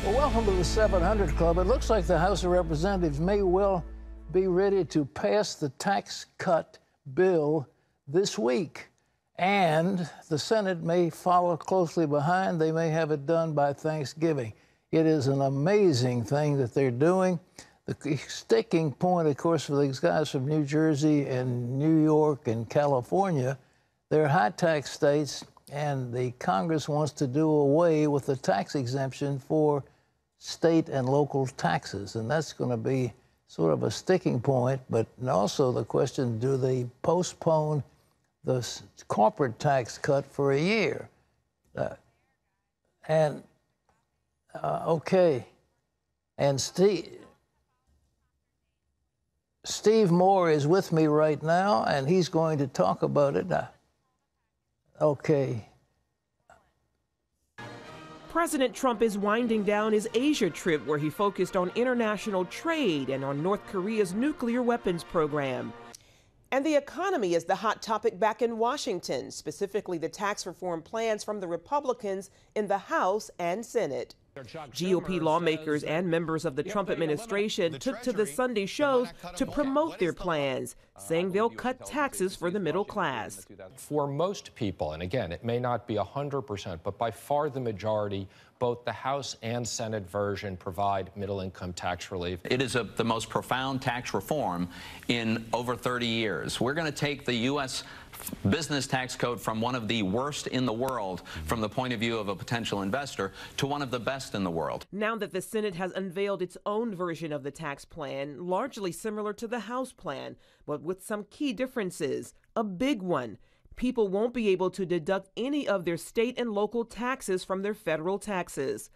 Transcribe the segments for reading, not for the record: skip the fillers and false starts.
Well, welcome to the 700 Club. It looks like the House of Representatives may well be ready to pass the tax cut bill this week. And the Senate may follow closely behind. They may have it done by Thanksgiving. It is an amazing thing that they're doing. The sticking point, of course, for these guys from New Jersey and New York and California, they're high-tax states, and the Congress wants to do away with the tax exemption for state and local taxes. And that's going to be sort of a sticking point. But also the question, do they postpone the corporate tax cut for a year? Okay. And Steve Moore is with me right now, and he's going to talk about it. Okay. President Trump is winding down his Asia trip, where he focused on international trade and on North Korea's nuclear weapons program. And the economy is the hot topic back in Washington, specifically the tax reform plans from the Republicans in the House and Senate. GOP lawmakers and members of the Trump administration took to the Sunday shows to promote their plans, saying they'll cut taxes for the middle class. For most people, and again, it may not be 100%, but by far the majority, both the House and Senate version provide middle-income tax relief. It is the most profound tax reform in over 30 years. We're going to take the U.S. business tax code from one of the worst in the world from the point of view of a potential investor to one of the best in the world. Now that the Senate has unveiled its own version of the tax plan, largely similar to the House plan, but with some key differences. A big one: people won't be able to deduct any of their state and local taxes from their federal taxes.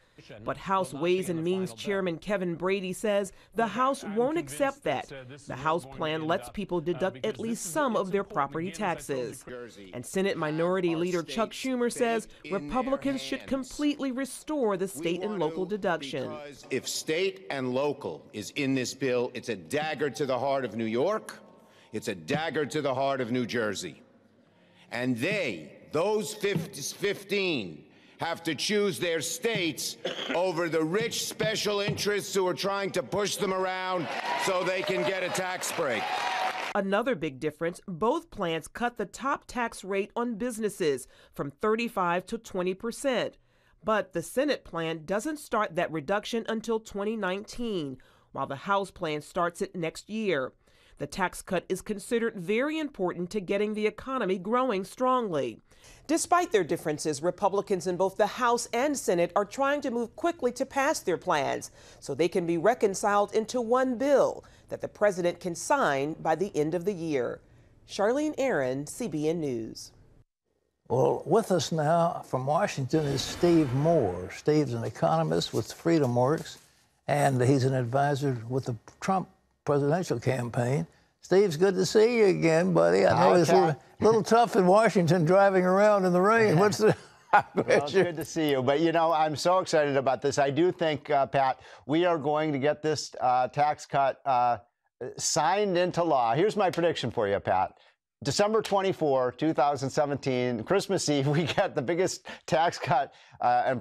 But House Ways and Means Chairman Kevin Brady says the House won't accept that. The House plan lets people deduct at least some of their property taxes. And Senate Minority Leader Chuck Schumer says Republicans should completely restore the state and local deduction. If state and local is in this bill, it's a dagger to the heart of New York. It's a dagger to the heart of New Jersey. And those 15, have to choose their states over the rich special interests who are trying to push them around so they can get a tax break. Another big difference: both plans cut the top tax rate on businesses from 35% to 20%. But the Senate plan doesn't start that reduction until 2019, while the House plan starts it next year. The tax cut is considered very important to getting the economy growing strongly. Despite their differences, Republicans in both the House and Senate are trying to move quickly to pass their plans so they can be reconciled into one bill that the president can sign by the end of the year. Charlene Aaron, CBN News. Well, with us now from Washington is Steve Moore. Steve's an economist with FreedomWorks, and he's an advisor with the Trump presidential campaign. Steve's good to see you again, buddy. I know it's a little tough in Washington driving around in the rain. Yeah. What's the... Well, it's good to see you. But, you know, I'm so excited about this. I do think, Pat, we are going to get this tax cut signed into law. Here's my prediction for you, Pat. December 24, 2017, Christmas Eve, we get the biggest tax cut and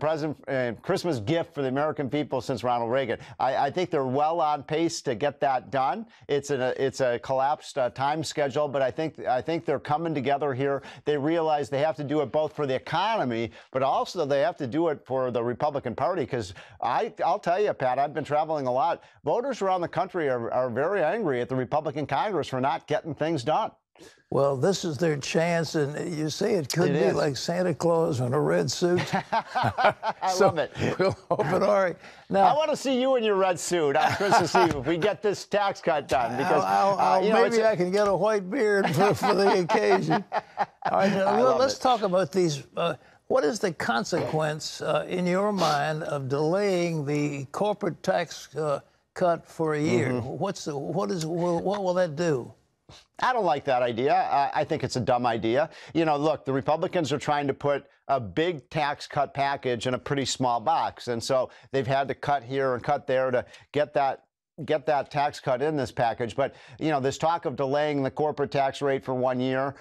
Christmas gift for the American people since Ronald Reagan. I think they're well on pace to get that done. It's a collapsed time schedule, but I think they're coming together here. They realize they have to do it both for the economy, but also they have to do it for the Republican Party. Because I'll tell you, Pat, I've been traveling a lot. Voters around the country are very angry at the Republican Congress for not getting things done. Well, this is their chance, and you say it could be like Santa Claus in a red suit. I love it. We'll hope it all right. Now, I want to see you in your red suit on Christmas Eve if we get this tax cut done. Because maybe I can get a white beard for the occasion. All right, now, let's talk about these. What is the consequence in your mind of delaying the corporate tax cut for a year? Mm-hmm. What will that do? I don't like that idea. I think it's a dumb idea. You know, look, the Republicans are trying to put a big tax cut package in a pretty small box. And so they've had to cut here and cut there to get that get that tax cut in this package. But, you know, this talk of delaying the corporate tax rate for 1 year,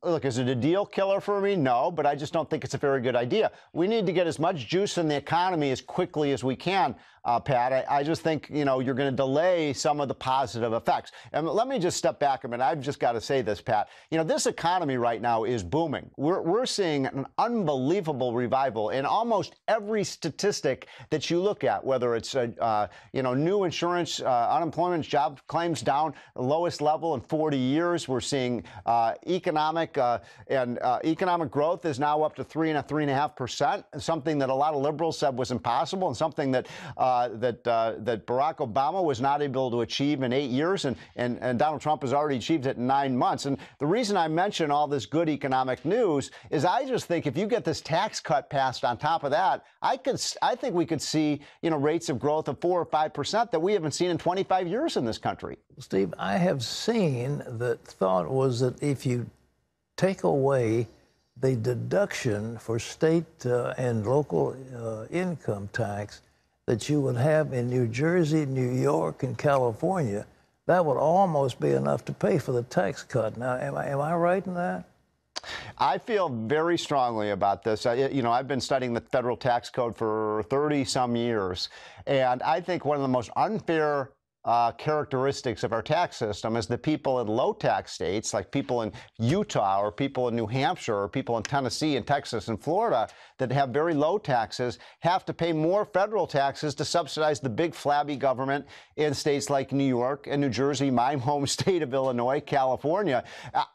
look, is it a deal killer for me? No, but I just don't think it's a very good idea. We need to get as much juice in the economy as quickly as we can, Pat. I just think, you know, you're going to delay some of the positive effects. And let me just step back a minute. I've just got to say this, Pat. You know, this economy right now is booming. We're seeing an unbelievable revival in almost every statistic that you look at, whether it's, you know, new insurance, unemployment, job claims down the lowest level in 40 years. We're seeing economic growth is now up to 3.5%, something that a lot of liberals said was impossible, and something that that Barack Obama was not able to achieve in 8 years, and Donald Trump has already achieved it in 9 months. And the reason I mention all this good economic news is I just think if you get this tax cut passed on top of that, I think we could see, you know, rates of growth of 4 or 5% that we haven't seen in 25 years in this country. Steve, I have seen that thought was that if you take away the deduction for state and local income tax that you would have in New Jersey, New York, and California, that would almost be enough to pay for the tax cut. Now, am I right in that? I feel very strongly about this. You know, I've been studying the federal tax code for 30-some years, and I think one of the most unfair characteristics of our tax system is that people in low tax states, like people in Utah or people in New Hampshire or people in Tennessee and Texas and Florida that have very low taxes, have to pay more federal taxes to subsidize the big flabby government in states like New York and New Jersey, my home state of Illinois, California.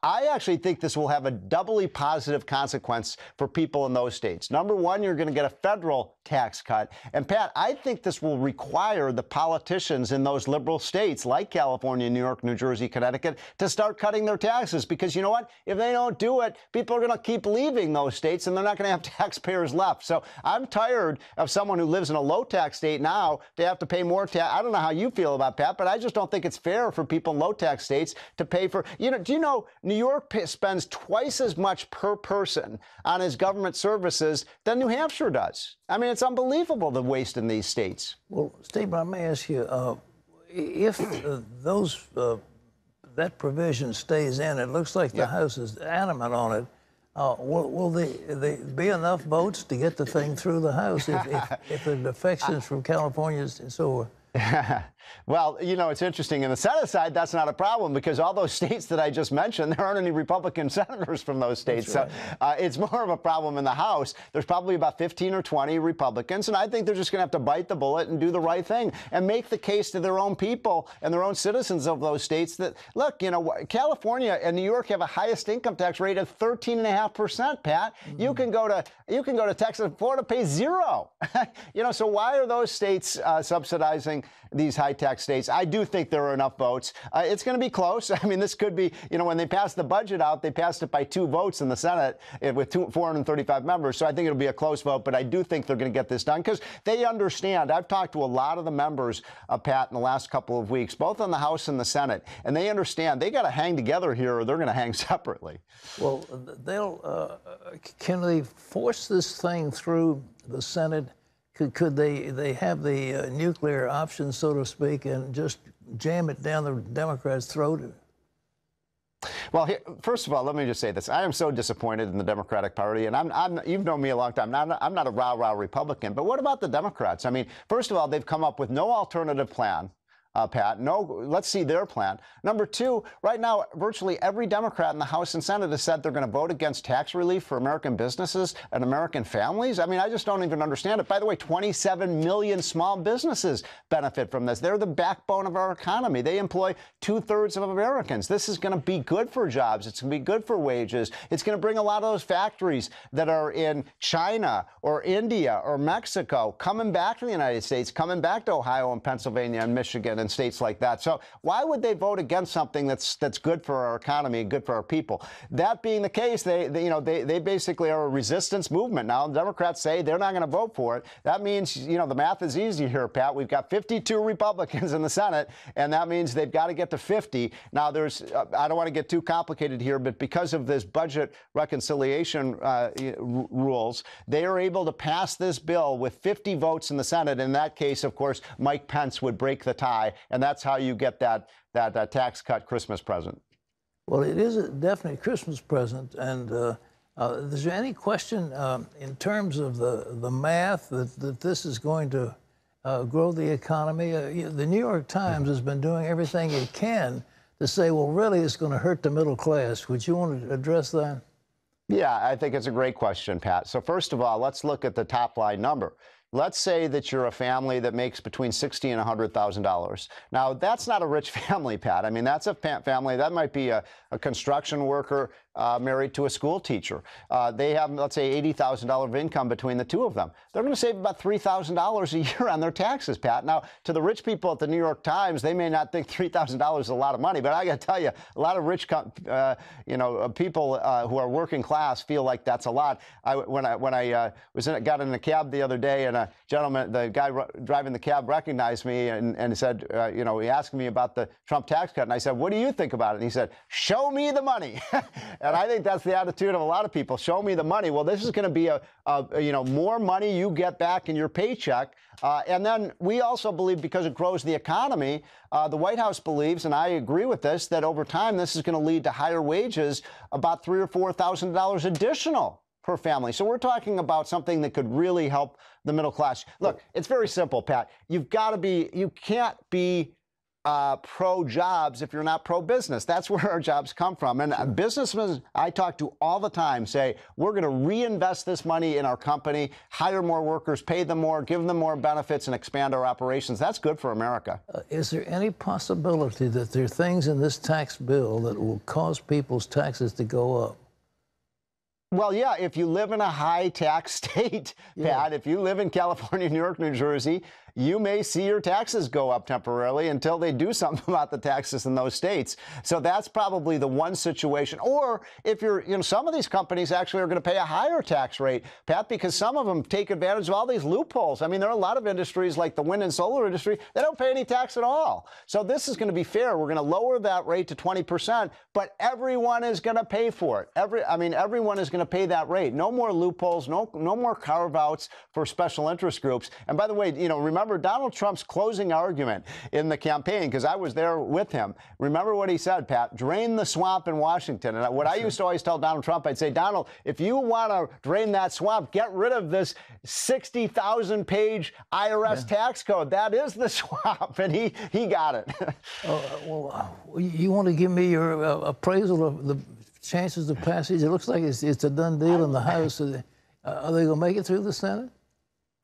I actually think this will have a doubly positive consequence for people in those states. Number one, you're going to get a federal tax cut. And Pat, I think this will require the politicians in those liberal states like California, New York, New Jersey, Connecticut to start cutting their taxes, because you know what? If they don't do it, people are going to keep leaving those states and they're not going to have taxpayers left. So I'm tired of someone who lives in a low tax state now to have to pay more tax. I don't know how you feel about Pat, but I just don't think it's fair for people in low tax states to pay for, you know, do you know New York spends twice as much per person on its government services than New Hampshire does? I mean, it's unbelievable the waste in these states. Well, Steve, I may ask you, if that provision stays in, it looks like the House is adamant on it. Will there be enough votes to get the thing through the House if the defections from California and so forth? Well, you know, it's interesting. In the Senate side, that's not a problem because all those states that I just mentioned, there aren't any Republican senators from those states. Right. So it's more of a problem in the House. There's probably about 15 or 20 Republicans, and I think they're just going to have to bite the bullet and do the right thing and make the case to their own people and their own citizens of those states that, look, you know, California and New York have a highest income tax rate of 13.5%, Pat. Mm-hmm. You can go to Texas and Florida, pay 0. You know, so why are those states subsidizing these high tax states? I do think there are enough votes. It's going to be close. I mean, this could be, you know, when they passed the budget out, they passed it by 2 votes in the Senate with 435 members. So I think it'll be a close vote, but I do think they're going to get this done because they understand. I've talked to a lot of the members, Pat, in the last couple of weeks, both in the House and the Senate, and they understand they got to hang together here or they're going to hang separately. Well, can they force this thing through the Senate? Could they have the nuclear option, so to speak, and just jam it down the Democrats' throat? Well, first of all, let me just say this. I am so disappointed in the Democratic Party, and you've known me a long time. I'm not a rah-rah Republican, but what about the Democrats? I mean, first of all, they've come up with no alternative plan. Pat, no, let's see their plan. Number 2, right now, virtually every Democrat in the House and Senate has said they're going to vote against tax relief for American businesses and American families. I mean, I just don't even understand it. By the way, 27 million small businesses benefit from this. They're the backbone of our economy. They employ 2/3 of Americans. This is going to be good for jobs. It's going to be good for wages. It's going to bring a lot of those factories that are in China or India or Mexico coming back to the United States, coming back to Ohio and Pennsylvania and Michigan and states like that. So why would they vote against something that's good for our economy and good for our people? That being the case, they basically are a resistance movement. Now, the Democrats say they're not going to vote for it. That means, you know, the math is easy here, Pat. We've got 52 Republicans in the Senate, and that means they've got to get to 50. Now, there's, I don't want to get too complicated here, but because of this budget reconciliation rules, they are able to pass this bill with 50 votes in the Senate. In that case, of course, Mike Pence would break the tie and that's how you get that tax cut Christmas present. Well, it is a definite Christmas present, and is there any question in terms of the math that this is going to grow the economy? The New York Times has been doing everything it can to say, well, really, it's going to hurt the middle class. Would you want to address that? Yeah, I think it's a great question, Pat. So first of all, let's look at the top line number. Let's say that you're a family that makes between $60,000 and $100,000. Now, that's not a rich family, Pat. I mean, that's a family that might be a construction worker married to a school teacher. They have, let's say, $80,000 of income between the two of them. They're going to save about $3,000 a year on their taxes, Pat. Now, to the rich people at the New York Times, they may not think $3,000 is a lot of money, but I got to tell you, a lot of rich, people who are working class feel like that's a lot. When I got in a cab the other day, and a gentleman, the guy driving the cab, recognized me and said, he asked me about the Trump tax cut, and I said, "What do you think about it?" And he said, "Show me the money." And I think that's the attitude of a lot of people. Show me the money. Well, this is going to be more money you get back in your paycheck. And then we also believe, because it grows the economy, the White House believes, and I agree with this, that over time this is going to lead to higher wages, about $3,000 or $4,000 additional per family. So we're talking about something that could really help the middle class. Look, it's very simple, Pat. You can't be pro-jobs if you're not pro-business. That's where our jobs come from. And businessmen I talk to all the time say, we're going to reinvest this money in our company, hire more workers, pay them more, give them more benefits, and expand our operations. That's good for America. Is there any possibility that there are things in this tax bill that will cause people's taxes to go up? Well, yeah, if you live in a high-tax state, Pat, if you live in California, New York, New Jersey, you may see your taxes go up temporarily until they do something about the taxes in those states. So that's probably the one situation. Or if some of these companies actually are going to pay a higher tax rate, Pat, because some of them take advantage of all these loopholes. I mean, there are a lot of industries like the wind and solar industry that don't pay any tax at all. So this is going to be fair. We're going to lower that rate to 20%, but everyone is going to pay for it. Everyone is going to pay that rate. No more loopholes, no more carve-outs for special interest groups. And by the way, remember Donald Trump's closing argument in the campaign, because I was there with him. Remember what he said, Pat? Drain the swamp in Washington. And what I used to always tell Donald Trump, I'd say, Donald, if you want to drain that swamp, get rid of this 60,000-page IRS tax code. That is the swamp. And he got it. You want to give me your appraisal of the chances of passage? It looks like it's a done deal in the House. Are they going to make it through the Senate?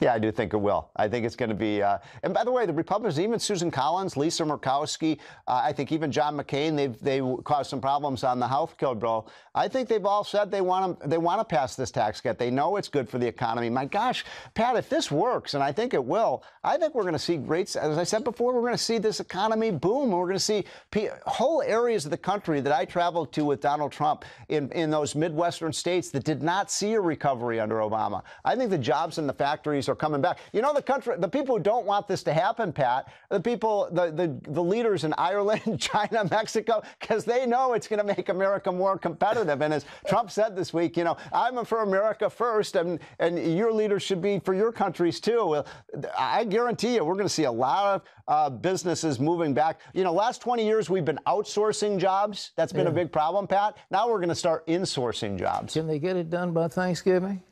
Yeah, I do think it will. I think it's going to be, and by the way, the Republicans, even Susan Collins, Lisa Murkowski, I think even John McCain, they caused some problems on the health code bill. I think they've all said they want to pass this tax cut. They know it's good for the economy. My gosh, Pat, if this works, and I think it will, I think we're going to see rates, as I said before, we're going to see this economy boom. We're going to see whole areas of the country that I traveled to with Donald Trump in those Midwestern states that did not see a recovery under Obama. I think the jobs in the factories are coming back. The people who don't want this to happen, Pat, the leaders in Ireland, China, Mexico, because they know it's going to make America more competitive. And as Trump said this week, I'm for America first, and your leaders should be for your countries too. I guarantee you, we're going to see a lot of businesses moving back. Last 20 years we've been outsourcing jobs. That's been a big problem, Pat. Now we're going to start insourcing jobs. Can they get it done by Thanksgiving?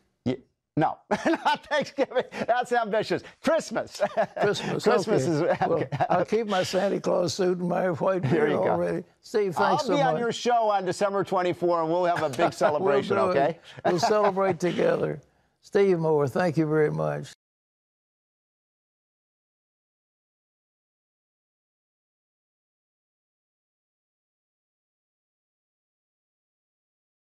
No, not Thanksgiving. That's ambitious. Christmas. Christmas okay. Is. Well, I'll keep my Santa Claus suit and my white beard already. Steve, thanks so much. I'll be on your show on December 24, and we'll have a big celebration. Okay? We'll celebrate together. Steve Moore, thank you very much.